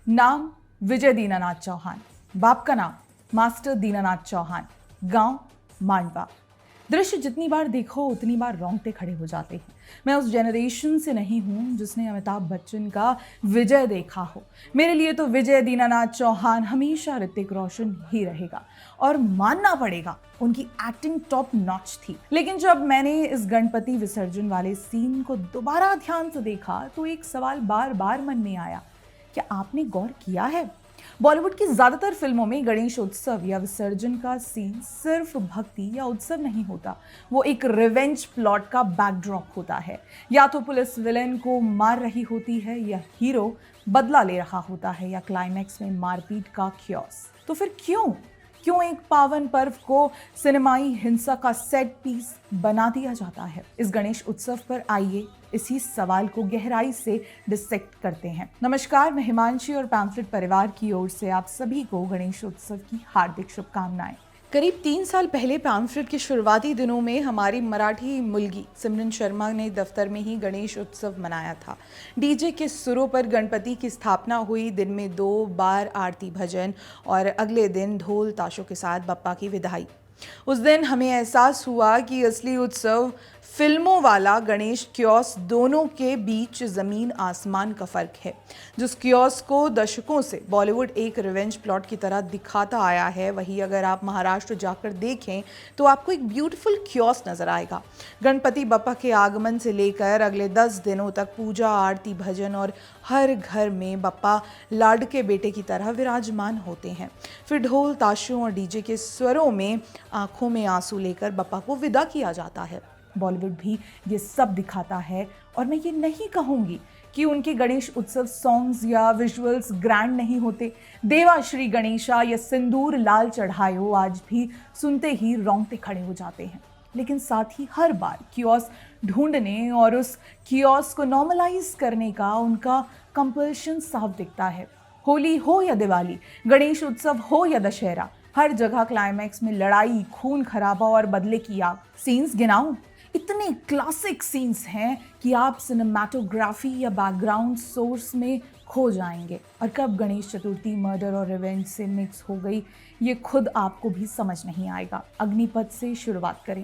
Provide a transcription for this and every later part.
नाम विजय दीनानाथ चौहान, बाप का नाम मास्टर दीनानाथ चौहान, गांव मांडवा। दृश्य जितनी बार देखो उतनी बार रोंगटे खड़े हो जाते हैं। मैं उस जनरेशन से नहीं हूं जिसने अमिताभ बच्चन का विजय देखा हो। मेरे लिए तो विजय दीनानाथ चौहान हमेशा ऋतिक रोशन ही रहेगा और मानना पड़ेगा उनकी एक्टिंग टॉप नॉच थी। लेकिन जब मैंने इस गणपति विसर्जन वाले सीन को दोबारा ध्यान से देखा तो एक सवाल बार बार मन में आया, क्या आपने गौर किया है बॉलीवुड की ज्यादातर फिल्मों में गणेश उत्सव या विसर्जन का सीन सिर्फ भक्ति या उत्सव नहीं होता, वो एक रिवेंज प्लॉट का बैकड्रॉप होता है। या तो पुलिस विलेन को मार रही होती है या हीरो बदला ले रहा होता है या क्लाइमैक्स में मारपीट का क्योस। तो फिर क्यों एक पावन पर्व को सिनेमाई हिंसा का सेट पीस बना दिया जाता है? इस गणेश उत्सव पर आइए इसी सवाल को गहराई से डिसेक्ट करते हैं। नमस्कार, मैं हिमांशी और पैम्फलेट परिवार की ओर से आप सभी को गणेश उत्सव की हार्दिक शुभकामनाएं। करीब 3 साल पहले पैम्फलेट के शुरुआती दिनों में हमारी मराठी मुलगी सिमरन शर्मा ने दफ्तर में ही गणेश उत्सव मनाया था। डीजे के सुरों पर गणपति की स्थापना हुई, दिन में 2 बार आरती भजन और अगले दिन ढोल ताशों के साथ बप्पा की विदाई। उस दिन हमें एहसास हुआ कि असली उत्सव फिल्मों वाला गणेश क्योस दोनों के बीच जमीन आसमान का फर्क है। जिस क्योस को दशकों से बॉलीवुड एक रिवेंज प्लॉट की तरह दिखाता आया है, वही अगर आप महाराष्ट्र जाकर देखें तो आपको एक ब्यूटीफुल क्योस नजर आएगा। गणपति बप्पा के आगमन से लेकर अगले 10 दिनों तक पूजा, आरती, भजन और हर घर में बप्पा लाडके बेटे की तरह विराजमान होते हैं। फिर ढोल ताशों और डीजे के स्वरों में आंखों में आंसू लेकर बप्पा को विदा किया जाता है। बॉलीवुड भी ये सब दिखाता है और मैं ये नहीं कहूंगी कि उनके गणेश उत्सव सॉन्ग्स या विजुअल्स ग्रैंड नहीं होते। देवा श्री गणेशा या सिंदूर लाल चढ़ायो आज भी सुनते ही रोंगटे खड़े हो जाते हैं। लेकिन साथ ही हर बार कियोस्क ढूंढने और उस कियोस्क को नॉर्मलाइज करने का उनका कंपल्शन साफ दिखता है। होली हो या दिवाली, गणेश उत्सव हो या दशहरा, हर जगह क्लाइमैक्स में लड़ाई, खून खराबा और बदले की आग। सीन्स गिनाऊं, इतने क्लासिक सीन्स हैं कि आप सिनेमाटोग्राफी या बैकग्राउंड सोर्स में खो जाएंगे। और कब गणेश चतुर्थी मर्डर और रिवेंज से मिक्स हो गई, ये खुद आपको भी समझ नहीं आएगा। अग्निपथ से शुरुआत करें।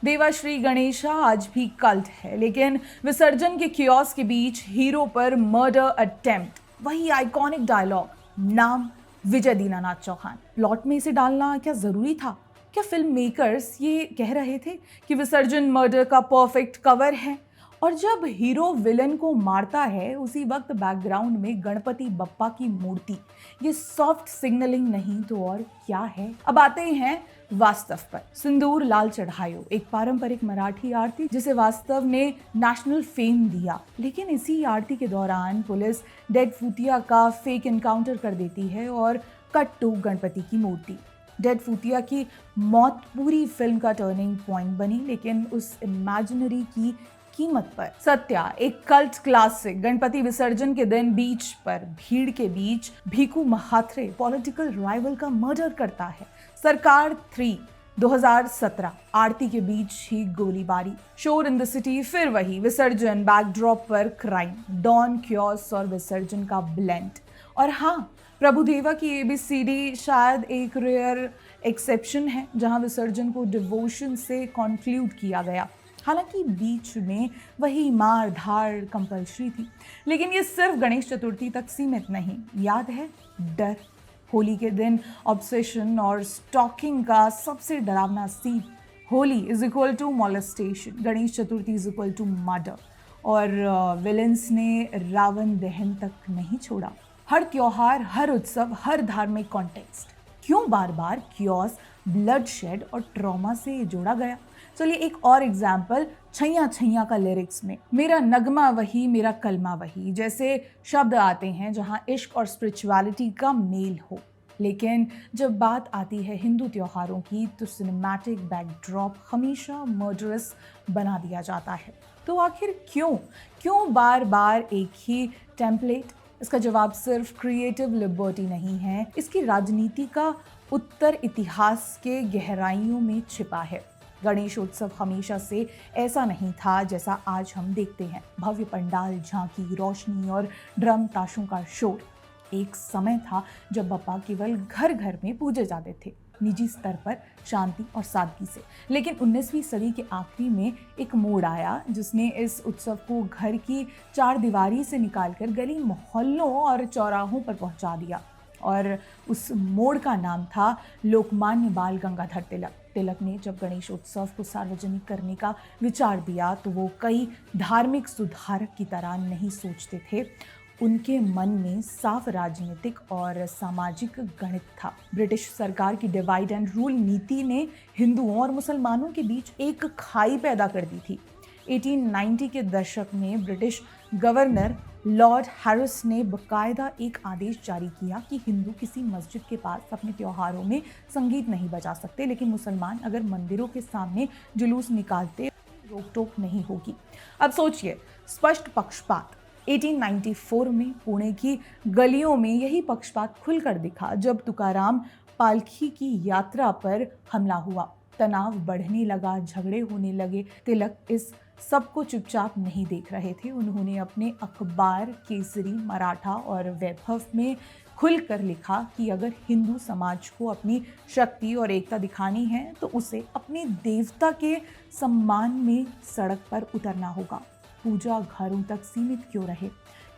देवाश्री गणेशा आज भी कल्ट है, लेकिन विसर्जन के कियोस्क के बीच हीरो पर मर्डर अटेम्प्ट, वही आइकॉनिक डायलॉग, नाम विजय दीनानाथ चौहान। प्लॉट में इसे डालना क्या जरूरी था? क्या फिल्म मेकर्स ये कह रहे थे कि विसर्जन मर्डर का परफेक्ट कवर है? और जब हीरो विलन को मारता है उसी वक्त बैकग्राउंड में गणपति बप्पा की मूर्ति, ये सॉफ्ट सिग्नलिंग नहीं तो और क्या है? अब आते हैं वास्तव पर। सिंदूर लाल चढ़ायो एक पारंपरिक मराठी आरती जिसे वास्तव ने नेशनल फेम दिया, लेकिन इसी आरती के दौरान पुलिस डेड फूटिया का फेक एनकाउंटर कर देती है और कट टू गणपति की मूर्ति। डेड फूटिया की मौत पूरी फिल्म का टर्निंग पॉइंट बनी, लेकिन उस इमेजिनरी की कीमत पर। सत्या एक कल्ट क्लासिक, गणपति विसर्जन के दिन बीच पर भीड़ के बीच भीखू महात्रे पॉलिटिकल राइवल का मर्डर करता है। सरकार 3 2017 आरती के बीच ही गोलीबारी। शोर इन द सिटी, फिर वही विसर्जन बैकड्रॉप पर क्राइम, डॉन क्योस और विसर्जन का ब्लेंड। और हाँ, प्रभुदेवा की ABCD शायद एक रेयर एक्सेप्शन है जहां विसर्जन को डिवोशन से कॉन्क्लूड किया गया। हालांकि बीच में वही मार धाड़ कंपल्सरी थी, लेकिन ये सिर्फ गणेश चतुर्थी तक सीमित नहीं। याद है डर, होली के दिन ऑब्सेशन और स्टॉकिंग का सबसे डरावना scene. Holi is equal to molestation, Ganesh Chaturthi is equal to murder. और विलेंस ने रावण दहन तक नहीं छोड़ा। हर त्योहार, हर उत्सव, हर धार्मिक कॉन्टेक्स्ट, क्यों बार बार क्योस, ब्लडशेड और ट्रॉमा से जोड़ा गया? चलिए एक और एग्जाम्पल, छैया छैया का लिरिक्स में मेरा नगमा वही, मेरा कलमा वही जैसे शब्द आते हैं जहां इश्क और स्पिरिचुअलिटी का मेल हो। लेकिन जब बात आती है हिंदू त्योहारों की तो सिनेमैटिक बैकड्रॉप हमेशा मर्डरस बना दिया जाता है। तो आखिर क्यों बार बार एक ही टेम्पलेट? इसका जवाब सिर्फ क्रिएटिव लिबर्टी नहीं है, इसकी राजनीति का उत्तर इतिहास के गहराइयों में छिपा है। गणेश उत्सव हमेशा से ऐसा नहीं था जैसा आज हम देखते हैं। भव्य पंडाल, झांकी, रोशनी और ड्रम ताशों का शोर। एक समय था जब बप्पा केवल घर घर में पूजे जाते थे, निजी स्तर पर शांति और सादगी से। लेकिन 19वीं सदी के आखिरी में एक मोड़ आया जिसने इस उत्सव को घर की चार दीवारी से निकालकर गली मोहल्लों और चौराहों पर पहुंचा दिया। और उस मोड़ का नाम था लोकमान्य बाल गंगाधर तिलक। तिलक ने जब गणेश उत्सव को सार्वजनिक करने का विचार दिया तो वो कई धार्मिक सुधारक की तरह नहीं सोचते थे। उनके मन में साफ राजनीतिक और सामाजिक गणित था। ब्रिटिश सरकार की डिवाइड एंड रूल नीति ने हिंदुओं और मुसलमानों के बीच एक खाई पैदा कर दी थी। 1890 के दशक में ब्रिटिश गवर्नर लॉर्ड हैरिस ने बकायदा एक आदेश जारी किया कि हिंदू किसी मस्जिद के पास अपने त्योहारों में संगीत नहीं बजा सकते, लेकिन मुसलमान अगर मंदिरों के सामने जुलूस निकालते रोक टोक नहीं होगी। अब सोचिए, स्पष्ट पक्षपात। 1894 में पुणे की गलियों में यही पक्षपात खुलकर दिखा जब तुकाराम पालखी की यात्रा पर हमला हुआ। तनाव बढ़ने लगा, झगड़े होने लगे। तिलक इस सबको चुपचाप नहीं देख रहे थे। उन्होंने अपने अखबार केसरी, मराठा और वैभव में खुलकर लिखा कि अगर हिंदू समाज को अपनी शक्ति और एकता दिखानी है तो उसे अपने देवता के सम्मान में सड़क पर उतरना होगा। पूजा घरों तक सीमित क्यों रहे?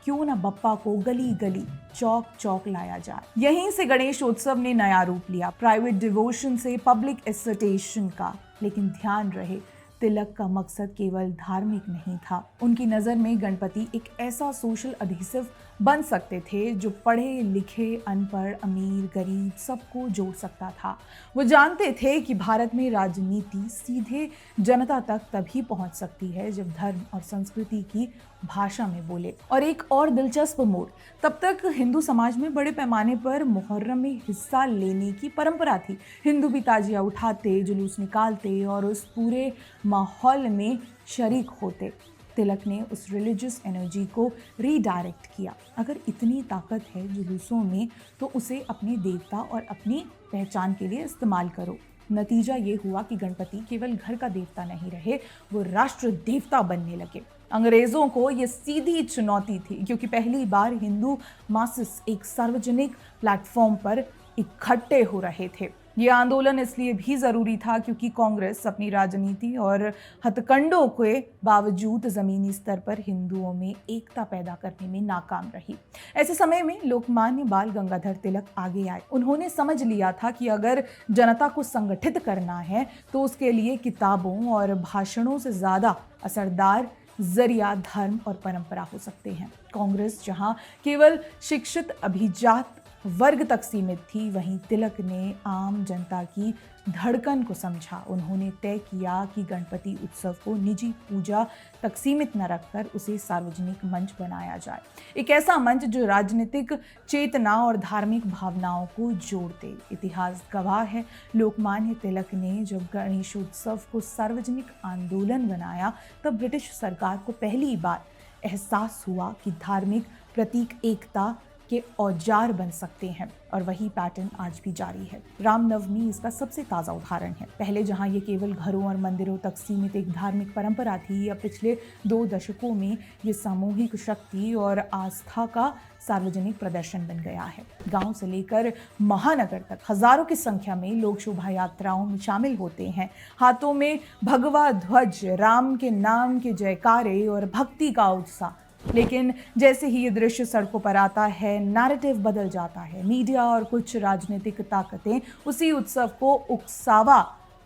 क्यों ना बप्पा को गली गली, चौक चौक लाया जाए। यहीं से गणेश उत्सव ने नया रूप लिया, प्राइवेट डिवोशन से पब्लिक एक्सर्टेशन का। लेकिन ध्यान रहे, तिलक का मकसद केवल धार्मिक नहीं था। उनकी नज़र में गणपति एक ऐसा सोशल एडहेसिव बन सकते थे जो पढ़े लिखे, अनपढ़, अमीर, गरीब सबको जोड़ सकता था। वो जानते थे कि भारत में राजनीति सीधे जनता तक तभी पहुंच सकती है जब धर्म और संस्कृति की भाषा में बोले। और एक और दिलचस्प मोड़, तब तक हिंदू समाज में बड़े पैमाने पर मुहर्रम में हिस्सा लेने की परंपरा थी। हिंदू भी ताजिया उठाते, जुलूस निकालते और उस पूरे माहौल में शरीक होते। तिलक ने उस रिलीजियस एनर्जी को रीडायरेक्ट किया। अगर इतनी ताकत है जुलूसों में तो उसे अपने देवता और अपनी पहचान के लिए इस्तेमाल करो। नतीजा ये हुआ कि गणपति केवल घर का देवता नहीं रहे, वो राष्ट्र देवता बनने लगे। अंग्रेजों को ये सीधी चुनौती थी क्योंकि पहली बार हिंदू मासेस एक सार्वजनिक प्लेटफॉर्म पर इकट्ठे हो रहे थे। ये आंदोलन इसलिए भी ज़रूरी था क्योंकि कांग्रेस अपनी राजनीति और हथकंडों के बावजूद ज़मीनी स्तर पर हिंदुओं में एकता पैदा करने में नाकाम रही। ऐसे समय में लोकमान्य बाल गंगाधर तिलक आगे आए। उन्होंने समझ लिया था कि अगर जनता को संगठित करना है तो उसके लिए किताबों और भाषणों से ज़्यादा असरदार जरिया धर्म और परंपरा हो सकते हैं। कांग्रेस जहां केवल शिक्षित अभिजात वर्ग तक सीमित थी, वहीं तिलक ने आम जनता की धड़कन को समझा। उन्होंने तय किया कि गणपति उत्सव को निजी पूजा तक सीमित न रखकर उसे सार्वजनिक मंच बनाया जाए, एक ऐसा मंच जो राजनीतिक चेतना और धार्मिक भावनाओं को जोड़ दे। इतिहास गवाह है, लोकमान्य तिलक ने जब गणेश उत्सव को सार्वजनिक आंदोलन बनाया तब ब्रिटिश सरकार को पहली बार एहसास हुआ कि धार्मिक प्रतीक एकता के औजार बन सकते हैं। और वही पैटर्न आज भी जारी है। रामनवमी इसका सबसे ताज़ा उदाहरण है। पहले जहां ये केवल घरों और मंदिरों तक सीमित एक धार्मिक परंपरा थी, अब पिछले 2 दशकों में ये सामूहिक शक्ति और आस्था का सार्वजनिक प्रदर्शन बन गया है। गांव से लेकर महानगर तक हजारों की संख्या में लोग शोभा यात्राओं में शामिल होते हैं। हाथों में भगवा ध्वज, राम के नाम के जयकारे और भक्ति का उत्साह। लेकिन जैसे ही ये दृश्य सड़कों पर आता है, नैरेटिव बदल जाता है। मीडिया और कुछ राजनीतिक ताकतें उसी उत्सव को उकसावा,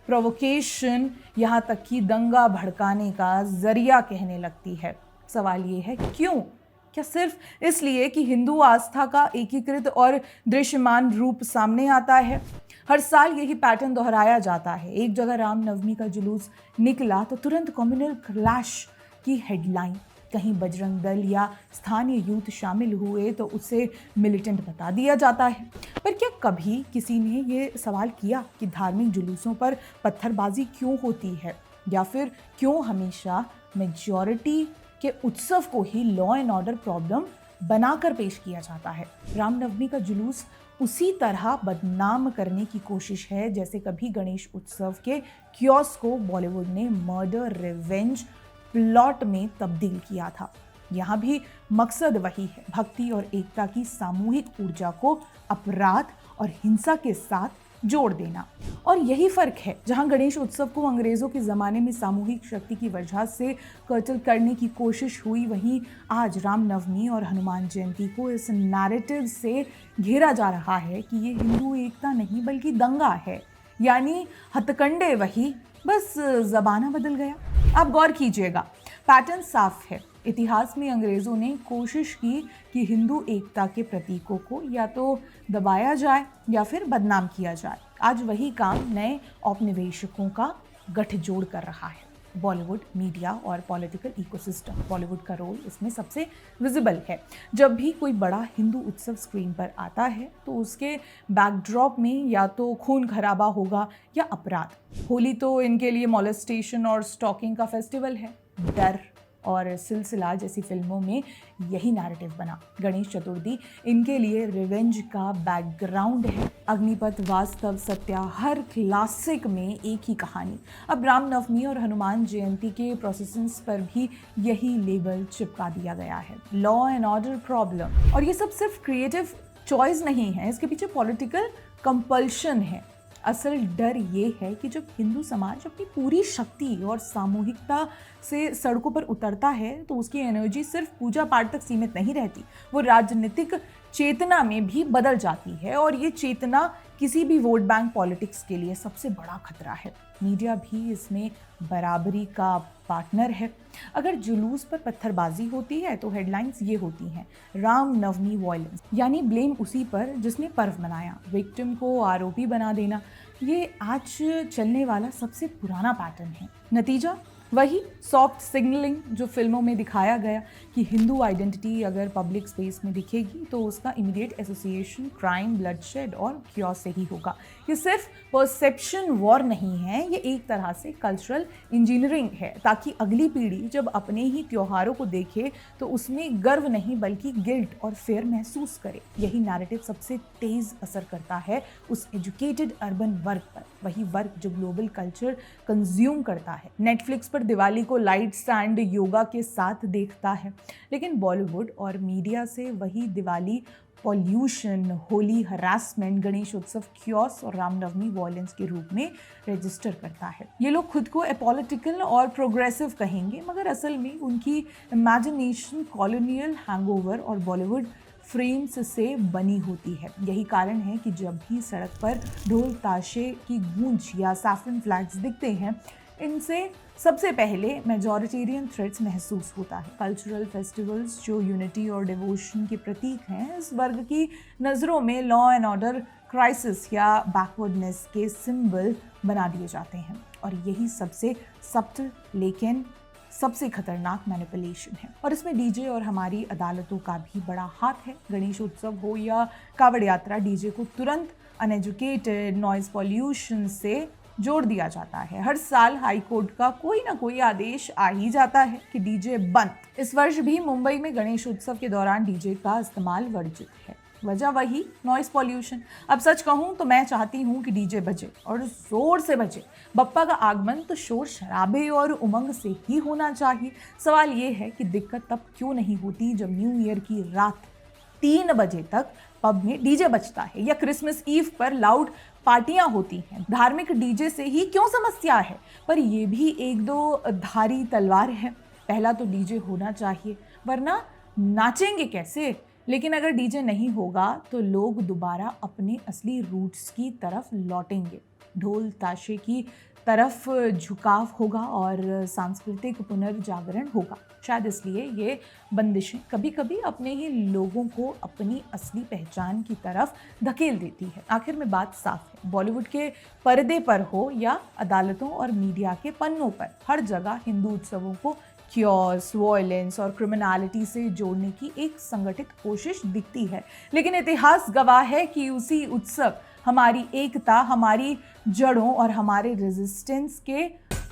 प्रोवोकेशन, यहाँ तक कि दंगा भड़काने का जरिया कहने लगती है। सवाल ये है, क्यों? क्या सिर्फ इसलिए कि हिंदू आस्था का एकीकृत और दृश्यमान रूप सामने आता है? हर साल यही पैटर्न दोहराया जाता है। एक जगह रामनवमी का जुलूस निकला तो तुरंत कम्युनल क्लैश की हेडलाइन, कहीं बजरंग दल या स्थानीय यूथ शामिल हुए तो उसे मिलिटेंट बता दिया जाता है। पर क्या कभी किसी ने ये सवाल किया कि धार्मिक जुलूसों पर पत्थरबाजी क्यों होती है, या फिर क्यों हमेशा मेजॉरिटी के उत्सव को ही लॉ एंड ऑर्डर प्रॉब्लम बनाकर पेश किया जाता है? रामनवमी का जुलूस उसी तरह बदनाम करने की कोशिश है जैसे कभी गणेश उत्सव के क्योस को बॉलीवुड ने मर्डर रिवेंज प्लॉट में तब्दील किया था। यहाँ भी मकसद वही है, भक्ति और एकता की सामूहिक ऊर्जा को अपराध और हिंसा के साथ जोड़ देना। और यही फर्क है, जहां गणेश उत्सव को अंग्रेजों के ज़माने में सामूहिक शक्ति की वजह से कर्टल करने की कोशिश हुई, वहीं आज रामनवमी और हनुमान जयंती को इस नैरेटिव से घेरा जा रहा है कि ये हिंदू एकता नहीं बल्कि दंगा है। यानी हथकंडे वही, बस ज़माना बदल गया। आप गौर कीजिएगा, पैटर्न साफ है। इतिहास में अंग्रेज़ों ने कोशिश की कि हिंदू एकता के प्रतीकों को या तो दबाया जाए या फिर बदनाम किया जाए। आज वही काम नए औपनिवेशिकों का गठजोड़ कर रहा है। बॉलीवुड, मीडिया और पॉलिटिकल इकोसिस्टम, बॉलीवुड का रोल इसमें सबसे विजिबल है। जब भी कोई बड़ा हिंदू उत्सव स्क्रीन पर आता है तो उसके बैकड्रॉप में या तो खून खराबा होगा या अपराध। होली तो इनके लिए मॉलेस्टेशन और स्टॉकिंग का फेस्टिवल है। डर और सिलसिला जैसी फिल्मों में यही नैरेटिव बना। गणेश चतुर्थी इनके लिए रिवेंज का बैकग्राउंड है। अग्निपथ, वास्तव, सत्या, हर क्लासिक में एक ही कहानी। अब रामनवमी और हनुमान जयंती के प्रोसेसन्स पर भी यही लेबल चिपका दिया गया है, लॉ एंड ऑर्डर प्रॉब्लम। और ये सब सिर्फ क्रिएटिव चॉइस नहीं है, इसके पीछे पॉलिटिकल कंपल्शन है। असल डर ये है कि जब हिंदू समाज अपनी पूरी शक्ति और सामूहिकता से सड़कों पर उतरता है तो उसकी एनर्जी सिर्फ पूजा पाठ तक सीमित नहीं रहती, वो राजनीतिक चेतना में भी बदल जाती है। और ये चेतना किसी भी वोट बैंक पॉलिटिक्स के लिए सबसे बड़ा खतरा है। मीडिया भी इसमें बराबरी का पार्टनर है। अगर जुलूस पर पत्थरबाजी होती है तो हेडलाइंस ये होती हैं, रामनवमी वॉयलेंस, यानी ब्लेम उसी पर जिसने पर्व मनाया, विक्टिम को आरोपी बना देना। ये आज चलने वाला सबसे पुराना पैटर्न है। नतीजा वही सॉफ्ट सिग्नलिंग जो फिल्मों में दिखाया गया कि हिंदू आइडेंटिटी अगर पब्लिक स्पेस में दिखेगी तो उसका इमीडिएट एसोसिएशन क्राइम, ब्लडशेड और क्योस से ही होगा। ये सिर्फ परसेप्शन वॉर नहीं है, ये एक तरह से कल्चरल इंजीनियरिंग है, ताकि अगली पीढ़ी जब अपने ही त्योहारों को देखे तो उसमें गर्व नहीं बल्कि गिल्ट और फेयर महसूस करे। यही नैरेटिव सबसे तेज असर करता है उस एजुकेटेड अर्बन वर्ग पर, वही वर्ग जो ग्लोबल कल्चर कंज्यूम करता है, नेटफ्लिक्स पर दिवाली को लाइट्स एंड योगा के साथ देखता है। लेकिन बॉलीवुड और मीडिया से वही दिवाली पॉल्यूशन, होली हरासमेंट, गणेश उत्सव क्योस और रामनवमी वॉयलेंस के रूप में रजिस्टर करता है। ये लोग खुद को एपॉलिटिकल और प्रोग्रेसिव कहेंगे, मगर असल में उनकी इमेजिनेशन कॉलोनियल हैंगओवर और बॉलीवुड फ्रेम्स से बनी होती है। यही कारण है कि जब भी सड़क पर ढोल ताशे की गूंज या सैफरन फ्लैग्स दिखते हैं, इनसे सबसे पहले मेजॉरिटेरियन थ्रेट्स महसूस होता है। कल्चरल फेस्टिवल्स जो यूनिटी और डिवोशन के प्रतीक हैं, इस वर्ग की नज़रों में लॉ एंड ऑर्डर क्राइसिस या बैकवर्डनेस के सिंबल बना दिए जाते हैं। और यही सबसे सब्टल लेकिन सबसे खतरनाक मैनिपुलेशन है। और इसमें डीजे और हमारी अदालतों का भी बड़ा हाथ है। गणेश उत्सव हो या कावड़ यात्रा, डीजे को तुरंत अनएजुकेटेड, नॉइज पॉल्यूशन से जोड़ दिया जाता है। हर साल हाई कोर्ट का कोई ना कोई आदेश आ ही जाता है कि डीजे बंद। इस वर्ष भी मुंबई में गणेश उत्सव के दौरान डीजे का इस्तेमाल वर्जित है। वजह वही नॉइस पॉल्यूशन। अब सच कहूँ तो मैं चाहती हूँ कि डीजे बजे और जोर से बजे। बप्पा का आगमन तो शोर शराबे और उमंग से ही होना चाहिए। सवाल ये है कि दिक्कत तब क्यों नहीं होती जब न्यू ईयर की रात 3 बजे तक पब में डीजे बजता है, या क्रिसमस ईव पर लाउड पार्टियां होती हैं। धार्मिक डीजे से ही क्यों समस्या है? पर ये भी एक दो धारी तलवार है। पहला तो डीजे होना चाहिए, वरना नाचेंगे कैसे? लेकिन अगर डीजे नहीं होगा तो लोग दोबारा अपने असली रूट्स की तरफ लौटेंगे। ढोल ताशे की तरफ झुकाव होगा और सांस्कृतिक पुनर्जागरण होगा। शायद इसलिए ये बंदिशें कभी कभी अपने ही लोगों को अपनी असली पहचान की तरफ धकेल देती है। आखिर में बात साफ है, बॉलीवुड के पर्दे पर हो या अदालतों और मीडिया के पन्नों पर, हर जगह हिंदू उत्सवों को क्योस, वॉयलेंस और क्रिमिनलिटी से जोड़ने की एक संगठित कोशिश दिखती है। लेकिन इतिहास गवाह है कि उसी उत्सव हमारी एकता, हमारी जड़ों और हमारे रेजिस्टेंस के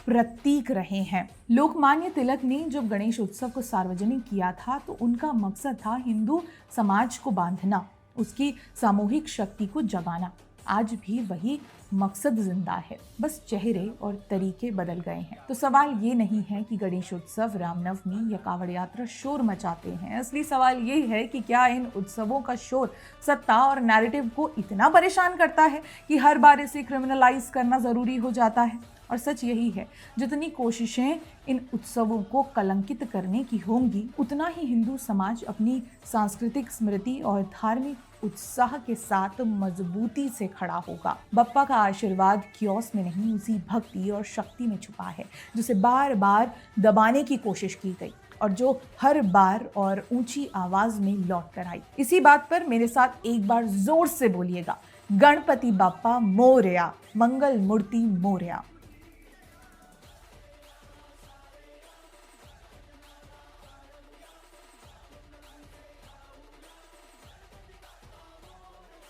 प्रतीक रहे हैं। लोकमान्य तिलक ने जब गणेश उत्सव को सार्वजनिक किया था तो उनका मकसद था हिंदू समाज को बांधना, उसकी सामूहिक शक्ति को जगाना। आज भी वही मकसद जिंदा है, बस चेहरे और तरीके बदल गए हैं। तो सवाल ये नहीं है कि गणेशोत्सव, रामनवमी या कावड़ यात्रा शोर मचाते हैं। असली सवाल ये है कि क्या इन उत्सवों का शोर सत्ता और नैरेटिव को इतना परेशान करता है कि हर बार इसे क्रिमिनलाइज करना जरूरी हो जाता है। और सच यही है, जितनी कोशिशें इन उत्सवों को कलंकित करने की होंगी, उतना ही हिंदू समाज अपनी सांस्कृतिक स्मृति और धार्मिक उत्साह के साथ मजबूती से खड़ा होगा। बप्पा का आशीर्वाद क्योस में नहीं, उसी भक्ति और शक्ति में छुपा है, जिसे बार बार दबाने की कोशिश की गई और जो हर बार और ऊंची आवाज में लौट कर आई। इसी बात पर मेरे साथ एक बार जोर से बोलिएगा, गणपति बाप्पा मोरया, मंगल मूर्ति मोरया।